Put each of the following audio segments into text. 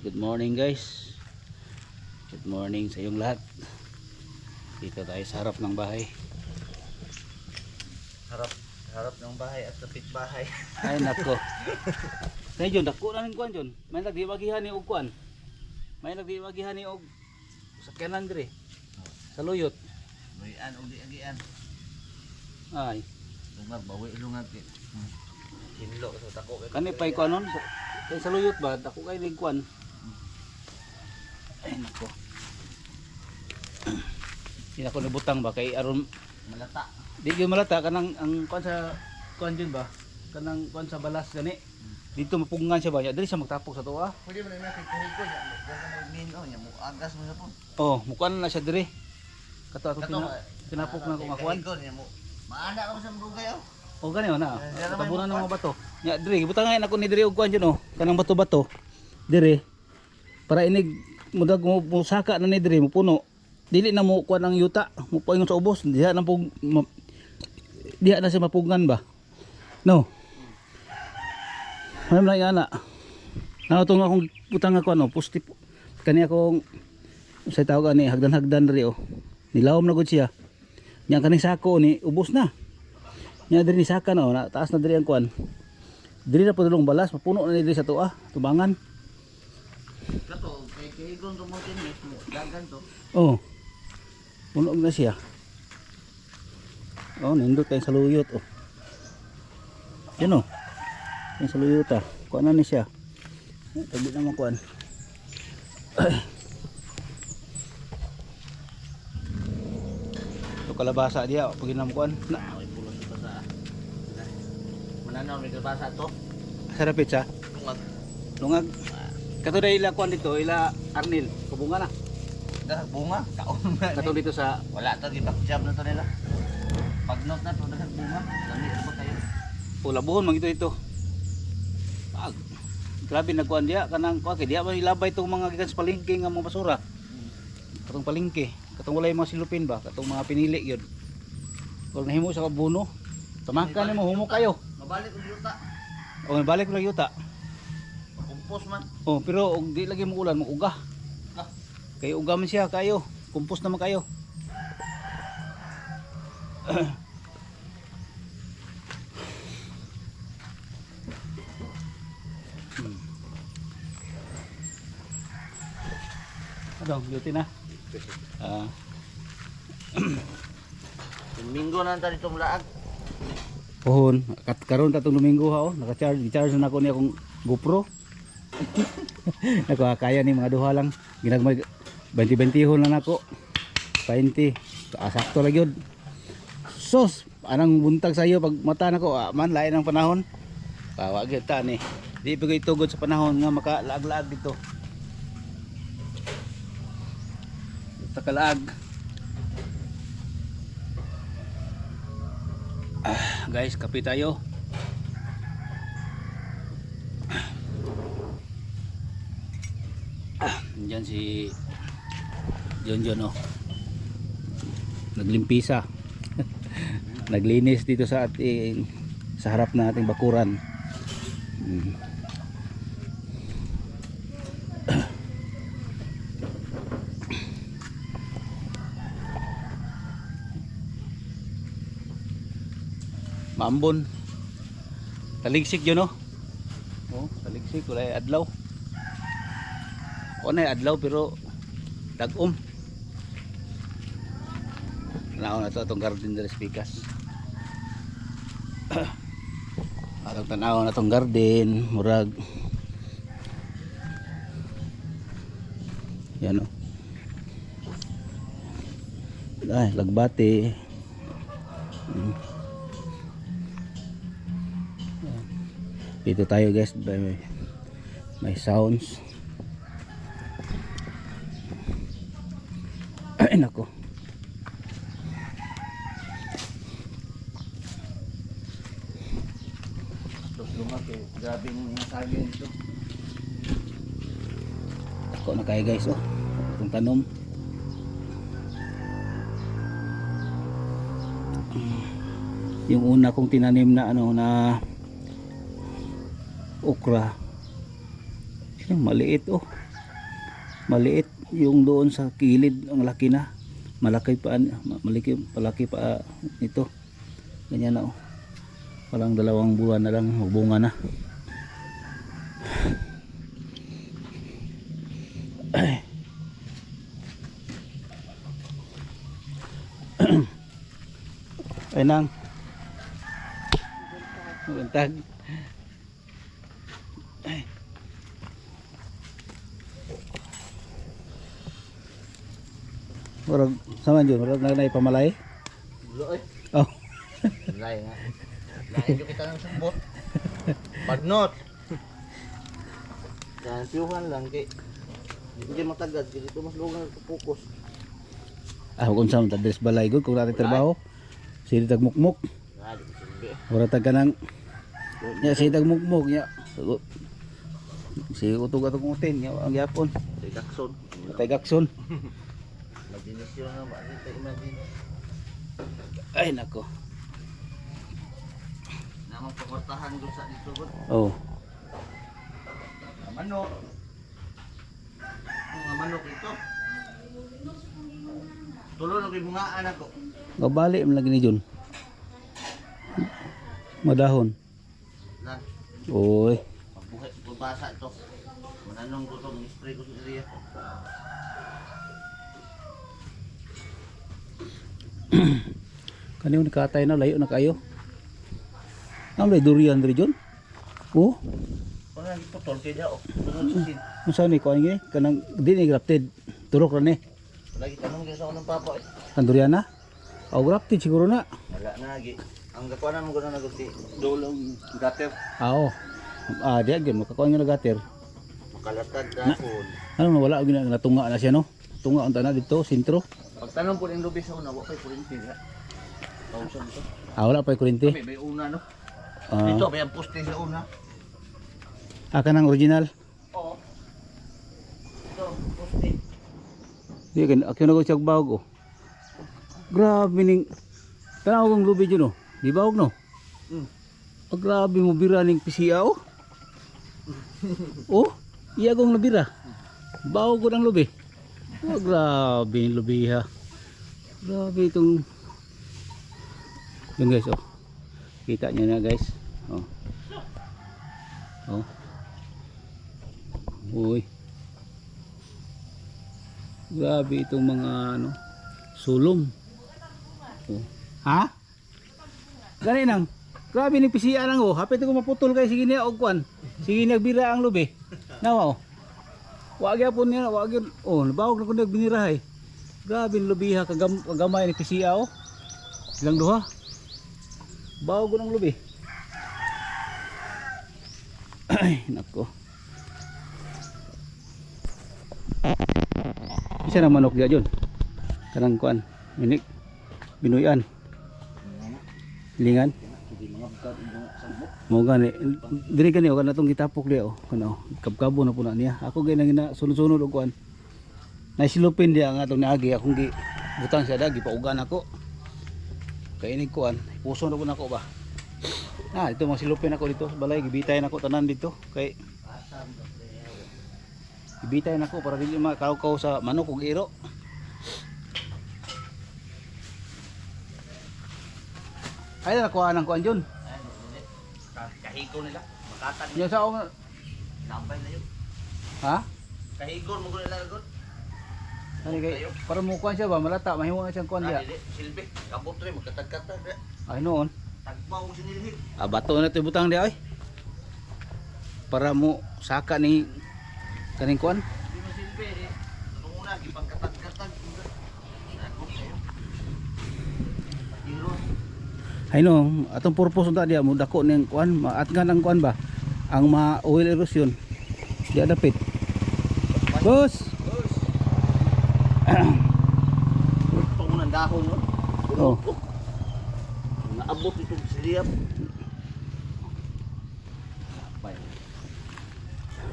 Good morning guys. Good morning sa iyong lahat. Dito tayo sa harap ng bahay. Harap ng bahay at kapit bahay. Ay nako. Tay John, dako na ning kuan John. May nagdiwagihan ni og kuan. May nagdiwagihan ni og sakyanan dire. Sa luyot. Bayan og di agian. Ay, Lungag bawi lungag kay. Hinlo sa tako kay. kani pay kuanon kay sa luyot ba dako kay ning kuan. Ay nako. Hindi ako nabutang ba kay aron Malata. di gyud malata kanang ang kuan sa kuan John ba. Kanang kuan sa balas gani. Dito mapungan siya ba? Ya, dili siya magtapok sa tuwa. Pwede mo na natin kahiko nya. Diyan ka magmino nya mo agas mo sa pon. Oh, mukuan na siya dire. Kato ato tinapok na kung akuan. Kahiko nya mo. Maana ka mo sa murugay oh. O gani na. Tabunan ng mga bato. Ya dire gibutangan ako ni dire og kuan John oh. Kanang bato-bato. Dire. Para inig mudag mo saka na ni dire mo puno. Dili na mo kuan ang yuta. Mo paingon sa ubos. Diha na pug diha na siya mapugan ba. No. Ano lang yana. Nakatong akong putang ako ano, pusti kani akong sa tawag ani hagdan-hagdan diri oh. Nilawom na gud siya. Nya kaning sako ni ubos na. Nya diri ni saka na oh, na taas na diri ang kuan. Diri na padulong balas, mapuno na ni diri sa tuwa, tubangan. Kato kay kahigon to mo tinis mo. Dagan to. Oh. Puno na siya. Oh, nindot kay saluyot oh. Yan oh. Yung saluyota, kuan na ni siya. Tabi naman kuan. Ito kalabasa dia, pag ginam kuan. Na, Ay pulos pa sa. Mananaw may kabasa to. sarap sa Lungag. lungag. Kato na ila kuan dito, ila Arnil, kabunga na. Dah bunga. Kaon na. Kato dito sa Wala to gibak jam na to nila. Pagnot na to daghang bunga. Lami ba kayo? Ulabuhon man ito. Pag grabe nagkuan dia kanang kuan kay dia man ilabay tong mga gikan sa palengke nga mga basura. Katong palengke, katong walay mga silupin ba, katong mga pinili gyud. Kung nahimo sa kabuno, tamakan nimo humo kayo. Mabalik og yuta. O balik ra yuta. Kumpos man. Oh, pero og di lagi mo ulan, mo uga. Ah. Kay uga man siya kayo. Kumpos naman kayo. Adong, duty na. Ah, Minggo na ta dito mulaag. pohon. Karon tatong Domingo ha oh, naka-charge na ako ni akong GoPro. Kaya ni mga duha lang. Ginagmay 20-20 hon lang nako. 20. Sakto lang yun. Sos, anang buntag sa iyo pag mata nako man lain ang panahon. Wag gyud ta ni. Di pagay tugod sa panahon nga makalaag-laag dito. Takalaag. Guys, kape tayo. Diyan si John oh. Naglimpisa. Naglinis dito sa ating sa harap na ating bakuran. Maambon. Taligsik yun oh. Oh, taligsik wala adlaw. O na adlaw pero dagom. Tanaw na to itong garden dari Pikas. Atong tanaw na itong garden, murag. Yan oh. Ay, lagbati. Dito tayo guys, may sounds. Ay nako. Tos lumag kay grabe yung nasagi nito. Ako na kayo guys oh. Itong tanom. Yung una kong tinanim na ano na okra. Yung maliit oh. Maliit yung doon sa kilid, ang laki na. Malaki pa, palaki pa ito. Ganyan na oh. Parang 2 buwan na lang, bunga na. Ay. Ay nang. Bentag. Ay. Murag sama jud, murag na pamalay. Bulo eh. Oh. Lay nga. Lay yung kita ng sambot. Pagnot. Yan, piyuhan lang kay. Hindi matagad, dito mas lugang nagpo-focus. Ah, kung saan tadres balay gud kung natin trabaho. Sige tag mukmuk. Nga, di ko silbi. Ora tag kanang nya sige tag mukmuk nya. Sige utog atong utin nya ang yapon. Tay Jackson. Tay gakson. Imaginasyon na ba? Tay imagine. Ay nako. Namang pagwartahan ko sa dito gud. Oh. Manok. Mga manok ito. Tulo na kay bungaan ako. Gabali man lagi ni Jun. Madahon. Lan, Oy. pagbuhay, pagbasa ito. Mananong ko ito, spray ko sa area. Kaniyo nakatay na layo na kayo. Ang lay durian diri Jun. Oh, Kung nang iputol kay dao, sunod sa sin. unsa ni ko ani kanang di ni grafted. Turok ra ni. Lagi tanong ko sa unang papa. Kan durian na. Aw grafted siguro na. Wala na lagi. Ang gakuanan mo gano'n na gusti. Dolong gater. Oo. Ah, di agyan makakuha nga nagater. Makalatag dahon. Ano na wala gina natunga na siya no. Tunga unta na dito sentro. Pagtanong po ng lubi sa una, wapay kurinti niya. Pausan ito. Ah, wala pa kuryente. Kami, may una no. Ah, Ito, may ang poste sa una. kanang original. Oo. Ito, poste. Di kan akyo na ko siya bawog oh. Grabe ning tanaw kong lubi dyan oh. Di bawog no. Hmm. Oh, grabe mo bira ning pisiya oh. Oh, iya kong nabira. Bawog ko ng lubi. Oh, grabe yung lubi ha. Grabe itong yun guys oh. Kita nyo na guys. Oh. Oh. Uy. Grabe itong mga ano sulom. Oh. Ha? Gani nang. Grabe ni pisiya lang oh. Hapit ko maputol kay sige niya og kwan. Sige nagbira ang lubi. Nawa oh. Wa gyapon niya, wa gyud. Oh, nabawog na kun nagbinirahay. Grabe ang lubi ha kagamay ni pisiya oh. Silang duha. Bawog ko ng lubi. Ay, nako. Isa na manok dia John. Kanang kuan, minik. Binuyan. Lingan. Mo gani diri kani o kana tong gitapok dia oh. Kana kabkabo na puna niya. Ako gay nang sunod-sunod og kuan. Naisilupin dia ang atong niagi akong gi butang siya dagi paugan ako. Kay ini kuan, puso na ko nako ba. Ah, dito masilupin ako dito sa balay, gibitay nako tanan dito kay gibitay nako para dili makaw-kaw sa manok ug iro. Ay na kuha ng kuan John. Kahigo nila. Makatag Nya sa akong nambay na yun. ha? Kahigor mo nila gud. Ani kay para mo kuan siya ba malata mahimo na siyang kuan dia. Silbi, kabot rin magkatag-katag. Ay noon. Tagpaw si nilhit. Ah, bato na ito butang dia oy. Para mo saka ni kaning kuan. Di mo silbi eh. Ano muna, ipagkatag-katag. Nagkot kayo. Hiro. Ay no, atong purpose unta dia mo dako ning kuan, maatgan ang kuan ba? Ang ma-oil erosion. Di adapit. Boss. Ito muna ang dahon no. Oh. Naabot itong siliyap.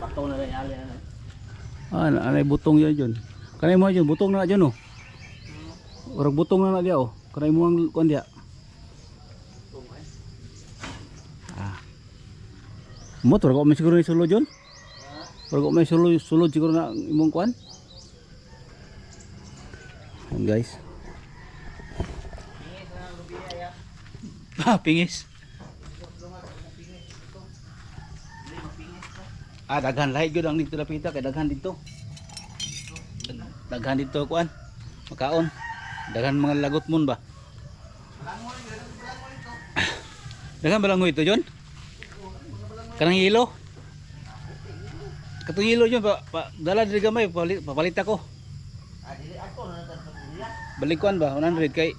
Bato na lang yali na. Ah, anay butong yan dyan. Kanay mo dyan, butong na dyan oh. Orag butong na dia oh. Kanay mo ang kuan dia. Ah. Mo to ko may siguro ni sulod dyan. Orag ko may sulod siguro na imong kuan. Ayan, guys. Pingis. Daghan lahi gyud ang dito lapita kay daghan dito. Daghan dito kuan. Makaon. Daghan mga lagot mon ba? Daghan balangoy ito Jon? Kanang yelo. Katong yelo Jon pa dala diri gamay papalit ako. Balik kuan ba 100 kay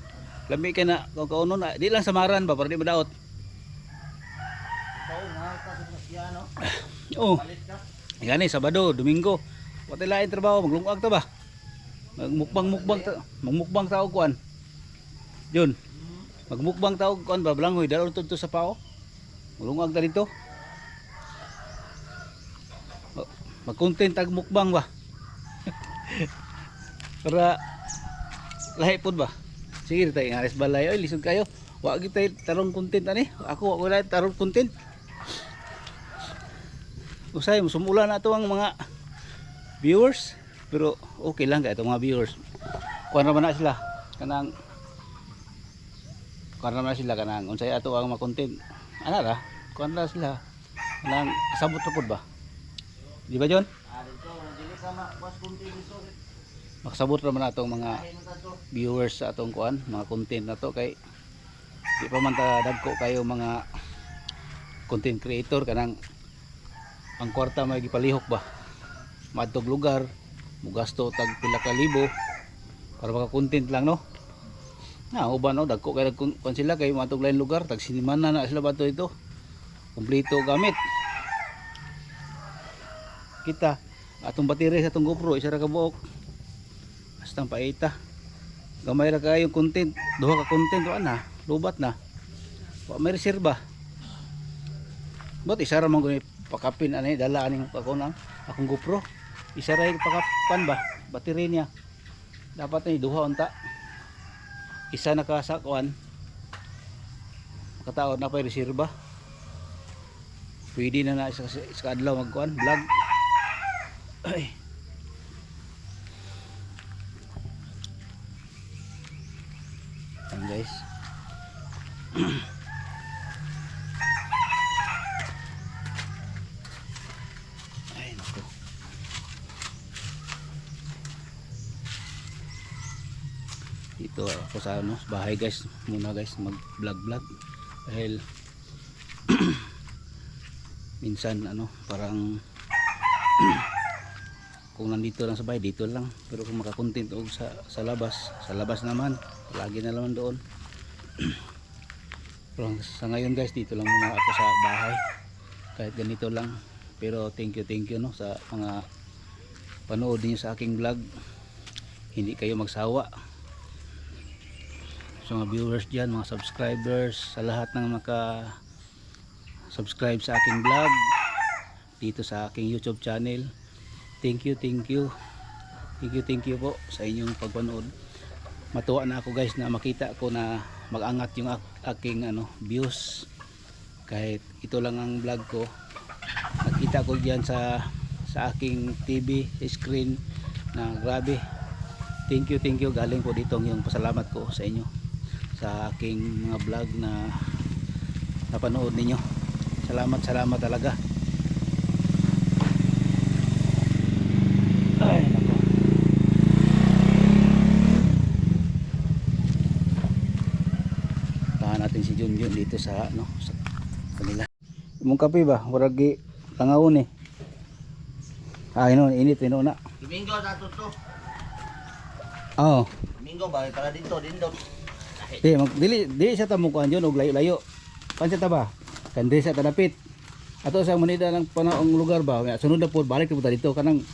lami kay na kaunon di lang samaran ba para di madaot. Oh. Gani Sabado, Domingo. Wala lain trabaho, maglungag ta ba? Magmukbang tao kuan. Yun. Magmukbang tao kuan ba balangoy dalo to sa pao. Maglungag ta dito. Mag-content tag mukbang ba? Para lahi pud ba? Sige tayo ngaris balay oy lisod kayo. Wa gyud tay tarong content ani. Ako wa wala tarong content. Usay sumula na to ang mga viewers pero okay lang kay itong mga viewers. Kuan ra man na sila kanang unsay ato ang mga content. Ana ra? Kuan ra sila. Kanang kasabot ra pud ba? Di ba Jon? Makasabot ra man atong mga viewers sa atong kuan, mga content na to kay di pa man ta dagko kayo mga content creator kanang ang kwarta may gipalihok ba madtog lugar mugasto tag pila ka libo para maka content lang no na uban no dagko kay kun sila kay matog lain lugar tag sinimana na sila bato ito kumpleto gamit kita atong battery sa atong GoPro isa ra ka buok hasta paita gamay ra kayo content duha ka content wa na lubat na wa may reserba bot isa ra man guni pakapin ani dala aning pakunang akong GoPro isa ra pakapan ba battery niya dapat ni duha unta isa nakasakuan makataon na pay reserba pwede na isa adlaw magkuan vlog ay yan guys. Ay nako. Dito ako sa bahay guys muna guys mag vlog dahil minsan parang kung nandito lang sa bahay dito lang pero kung makakontent og sa labas naman lagi na naman doon. Pero sa ngayon guys dito lang muna ako sa bahay kahit ganito lang pero thank you no sa mga panood niyo sa aking vlog hindi kayo magsawa sa mga viewers dyan mga subscribers sa lahat ng maka subscribe sa aking vlog dito sa aking YouTube channel. Thank you po sa inyong pagpanood. Matuwa na ako guys na makita ko na mag-angat yung aking views. Kahit ito lang ang vlog ko. Nakita ko diyan sa aking TV screen na grabe. Thank you galing po dito yung pasalamat ko sa inyo sa aking mga vlog na napanood ninyo. Salamat talaga. Ay nako. Tahan natin si Junjun dito sa sa kanila. Imong kape ba? Waragi tangawon init na. Domingo na to. Oo. Domingo ba para dito. Dili sa tamukuan Jon og layo-layo. Pansa ta ba? Kandi sa tadapit. Ato sa manida ng panaong lugar ba? Sunod na po balik ta dito kanang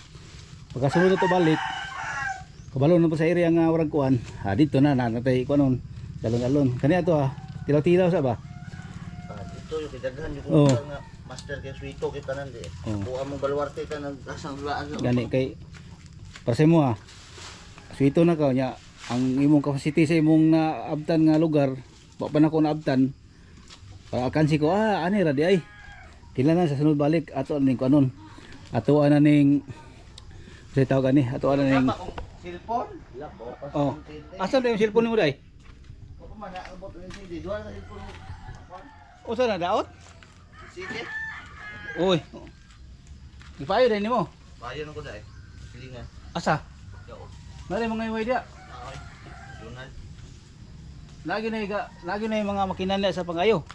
pagkasunod na to balik. Kabalo na po sa area nga warag kuan. Dito na natay kuanon. Dalon-dalon. Kani ato tilaw-tilaw sa ba? Dito yung kidaghan yung Oo. nga master kay suito kita nandi. Kuha mong baluarte ka nang asang laan. Gani kay para sa mo suito na ka nya ang imong capacity sa imong naabtan nga lugar wa pa na ko naabtan para akansi ko ani ra di ay kailangan sa sunod balik ato ning kanon ato ana ning sa tawag ani ato ana ning Cellphone? Wala po. Oh. Asa na yung cellphone mo day? Ako man naabot ng CD. Duha na cellphone mo. O saan na daot? CD? Uy. Ipayo din mo. Bayan ko dai. Silingan. Asa? Yo. Nari mga iway dia. Okay. Donald. Lagi na yung mga makinan niya sa pangayo.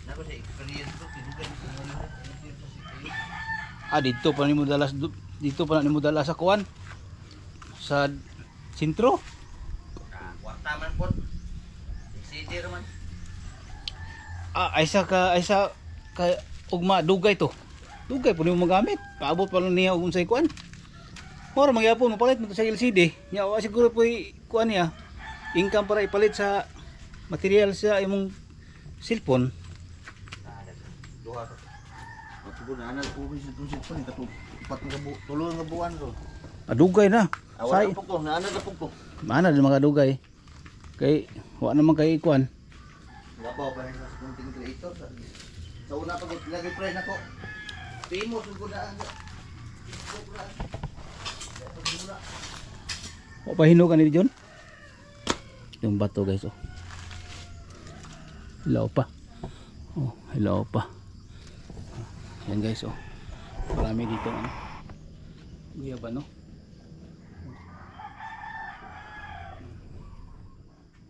Nako sa experience ko tinugan ko ngayon. Dito pa nimo dala sa kuan. Sa sentro. Kwarta man po. CD raman. Aysa ka ugma dugay to. Dugay po nimo magamit. Paabot pa lang niya og unsay kuan. Mora magyapon mo palit mo to sa LCD. Nya wa siguro po kuan niya. Income para ipalit sa material sa imong cellphone. Duha to. Ako na ana ko sa cellphone katong tulong nga buwan ro. Dugay na. Awan po ko, naana na po ko. Mana din mga dugay. Kay wa naman kay kuan. Wala pa rin sa content creator. Sa una pag lagi pre nako. Famous ko na ang. O pahinog ani John. Yung bato guys oh. Hilaw pa. Oh, hilaw pa. Yan guys oh. Marami dito ano. Guyaba no.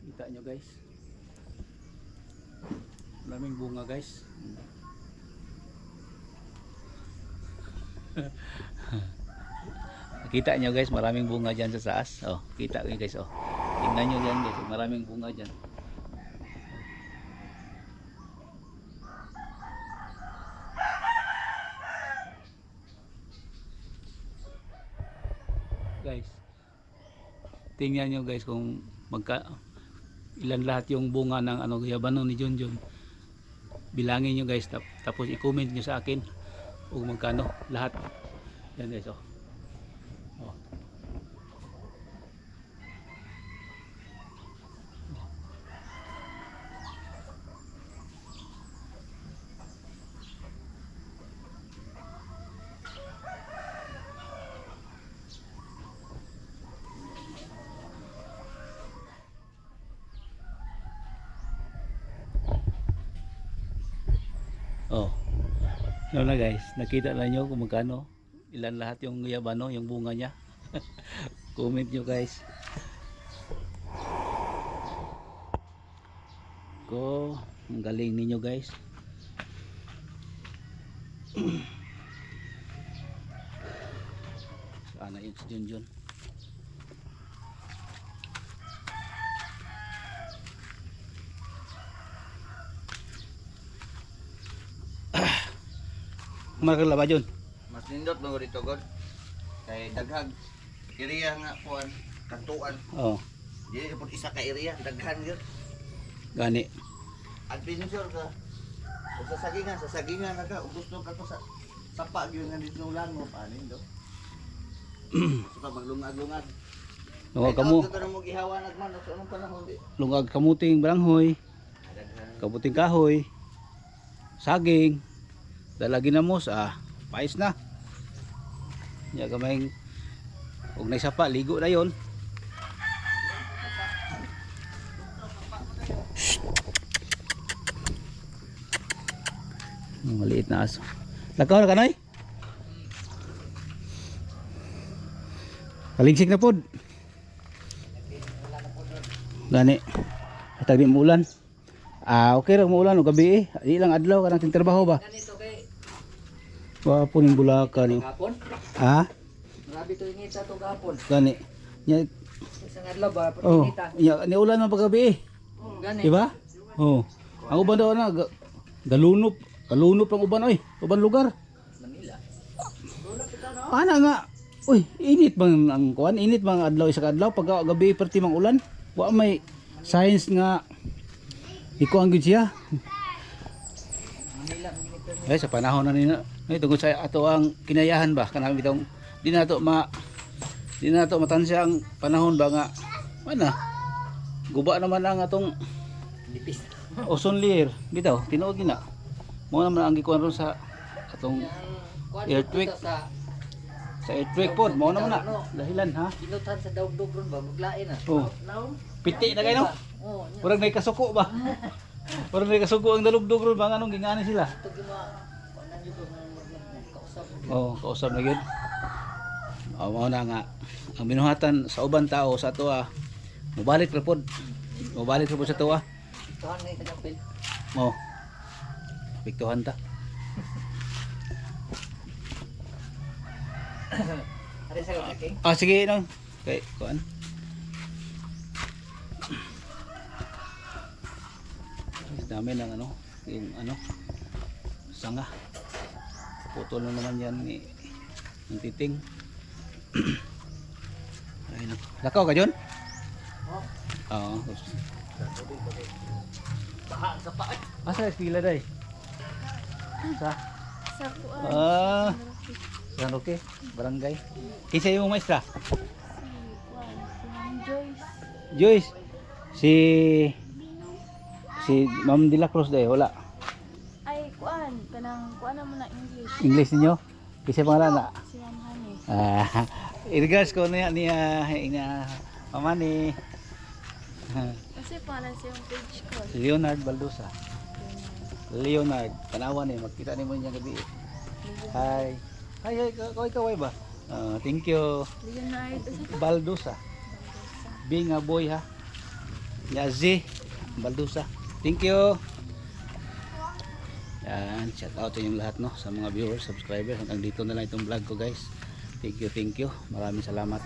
Kita nyo guys. Maraming bunga guys. Kita nyo guys, maraming bunga dyan sa taas. Oh, kita nyo guys oh. Tingnan nyo dyan guys, maraming bunga dyan. Guys, tingnan nyo guys kung ilan lahat yung bunga ng guyabano ni Junjun. Bilangin nyo guys, tapos i-comment nyo sa akin kung magkano lahat. Yan guys oh. Oh. Oh. Ano na guys, nakita na nyo kung magkano ilan lahat yung guyabano, yung bunga niya. Comment nyo guys. Ang galing ninyo guys. Sana yung si Junjun. Markala ba Jun? Mas nindot mo dito god. Kay daghag area nga kuan kantuan. Oh, Dili pud isa ka area daghan gyud. gani. Adventure ka. O sa sagingan na ka, ug gusto ka to sa sapa gyud nga dito ulan mo panin do. Sa maglungag-lungag. Lungag kamo. Ito na mo gihawa nagman sa anong panahon di. Lungag kamuting balanghoy, Daghan. kamuting kahoy, saging, dalagi na mos pais na. Nya gamay og naisapa ligo na yon. Maliit na aso. Lakaw na kanay? Kaligsik na pod. Gani. Tag di mo ulan. Okay ra mo ulan og gabi eh. Di lang adlaw kanang tintrabaho ba? Ganito kay Wapo ning bulaka ni. gapon. Ha? Grabe to ingit sa to gapon. Gani. Nya Isang adlaw ba oh, pagkinita. nya ni ulan man paggabi eh. Gani. Diba? Oh. Ang uban daw na galunop ang uban oy. Uban lugar. Manila. Ana nga. Uy, init bang ang kuan? Init bang adlaw isa ka adlaw pag gabi perti mang ulan? Wa may science nga iko ang gud siya. Manila minito. Ay sa panahon na nina. Ay tungod sa ato ang kinayahan ba kanang bitong di na to matansya ang panahon ba nga ana guba naman ang atong Lipis. ozone layer bitaw tinuod gina mo naman ang gikuan ron sa atong Ang kuan Earthquake. dito sa Sa earthquake po, mao naman na. Dahilan ha. Ginutan sa daog-dog ron ba, maglain na. Oh. Piti na kayo no? Oo, nya. Parang may kasuko ba? Parang may kasuko ang dalugdog ron ba? Anong gingani sila? Ito gima, kuanan yun doon, kausap. Oo, kausap na yun. Mao na nga. Ang binuhatan sa uban tao sa tuwa, mubalik ra pod. Mubalik ra pod sa tuwa. Tuhan na yung tagapil. Oo. Piktuhan ta. Ari sa kaking. Ah, sige no. Kay kuan. Dami ng ano, yung ano, sanga. Putol na naman yan ni ng titing. Ay nako. Lakaw ka John? Oo. Baha sa pa. Asa pila day? Sa Sa kuan. Ah. San Roque, barangay. Kinsa yung maestra? Si Ma'am Joyce. Joyce. Si Ma'am De La Cruz day, wala. Ay, kuan. Kanang kuan naman na English. English ninyo? Kinsa pangalan na? Si Ma'am Hani. Ah, i-regards ko niya mama ni Kasi pangalan sa yung page ko. Leonard Baldusa. Leonard, tanawan eh, magkita ni mo niya gabi. Hi. Hi, kaway ba? Thank you. Leonard. Baldusa. Being a boy ha. Yazi Baldusa. Thank you. Yan, shout out yung lahat no sa mga viewers, subscribers. Hanggang dito na lang itong vlog ko guys. Thank you. Maraming salamat.